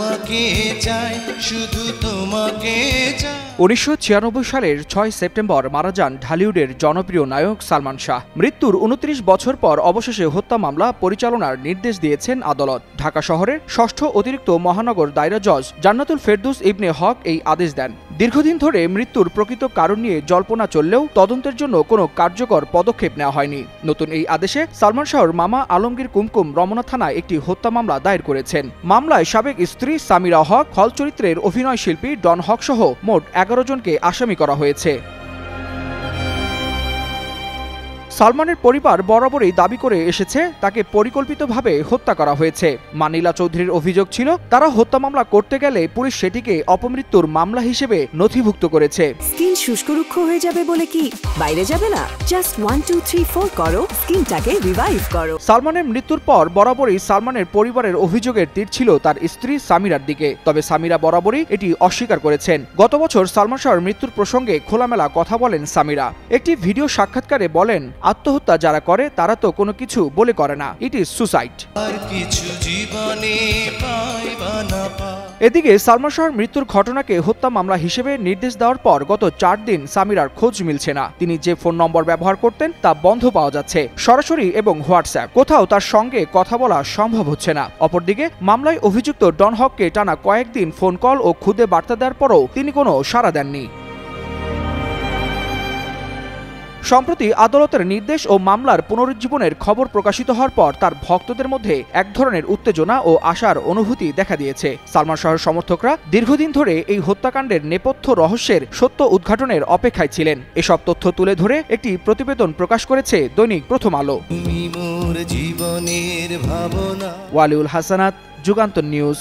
তোমাকে চাই, শুধু তোমাকে চাই। 1996 সালের 6 সেপ্টেম্বর মারা যান ঢালিউডের জনপ্রিয় নায়ক সালমান শাহ। মৃত্যুর 29 বছর পর অবশেষে হত্যা মামলা পরিচালনার নির্দেশ দিয়েছেন আদালত। ঢাকা শহরের 6ষ্ঠ অতিরিক্ত মহানগর দায়রা জজ জান্নাতুল ফেরদৌস ইবনে হক এই আদেশ দেন। দীর্ঘদিন ধরে মৃত্যুর প্রকৃত কারণ নিয়ে জল্পনা চললেও তদন্তের জন্য কোনো কার্যকর পদক্ষেপ নেওয়া হয়নি। নতুন এই আদেশে সালমান শাহর মামা আলমগীর কুমকুম রমনা থানায় একটি হত্যা মামলা দায়ের করেছেন। মামলায় সাবেক স্ত্রী সামিরা হক, খল চরিত্রের অভিনয় শিল্পী ডন হক সহ মোট 11 জনকে আসামি করা হয়েছে। সালমানের পরিবার বরাবরই দাবি করে এসেছে তাকে পরিকল্পিতভাবে হত্যা করা হয়েছে। মানিলা চৌধুরীর অভিযোগ ছিল তারা হত্যা মামলা করতে গেলে পুলিশ সেটিকে অপমৃত্যুর মামলা হিসেবে নথিভুক্ত করেছে। স্কিন শুষ্ক রুক্ষ হয়ে যাবে বলে কি বাইরে যাবে না? জাস্ট 1 2 3 4 করো, স্কিনটাকে রিভাইভ করো। সালমানের মৃত্যুর পর বরাবরই সালমানের পরিবারের অভিযোগের তীর ছিল তার স্ত্রী সামিরার দিকে। তবে সামিরা বরাবরই এটি অস্বীকার করেছেন। গত বছর সালমান শাহর মৃত্যুর প্রসঙ্গে খোলামেলা কথা বলেন সামিরা। একটি ভিডিও সাক্ষাৎকারে বলেন, আত্মহত্যা যারা করে তারা তো কোনো কিছু বলে করে না, ইট ইজ সুসাইড। এদিকে সালমান শাহর মৃত্যুর ঘটনাকে হত্যা মামলা হিসেবে নির্দেশ দেওয়ার পর গত 4 দিন সামিরার খোঁজ মিলছে না। তিনি যে ফোন নম্বর ব্যবহার করতেন তা বন্ধ পাওয়া যাচ্ছে, সরাসরি এবং হোয়াটসঅ্যাপ। কোথাও তার সঙ্গে কথা বলা সম্ভব হচ্ছে না। অপরদিকে মামলায় অভিযুক্ত ডন হককে টানা কয়েকদিন ফোন কল ও খুদে বার্তা দেওয়ার পরও তিনি কোনো সাড়া দেননি। সম্প্রতি আদালতের নির্দেশ ও মামলার পুনরুজ্জীবনের খবর প্রকাশিত হওয়ার পর তার ভক্তদের মধ্যে এক ধরনের উত্তেজনা ও আশার অনুভূতি দেখা দিয়েছে। সালমান শাহর সমর্থকরা দীর্ঘদিন ধরে এই হত্যাকাণ্ডের নেপথ্য রহস্যের সত্য উদ্ঘাটনের অপেক্ষায় ছিলেন। এসব তথ্য তুলে ধরে একটি প্রতিবেদন প্রকাশ করেছে দৈনিক প্রথম আলো। জীবনের ভাবনা। ওয়ালিউল হাসানাত, যুগান্তর নিউজ।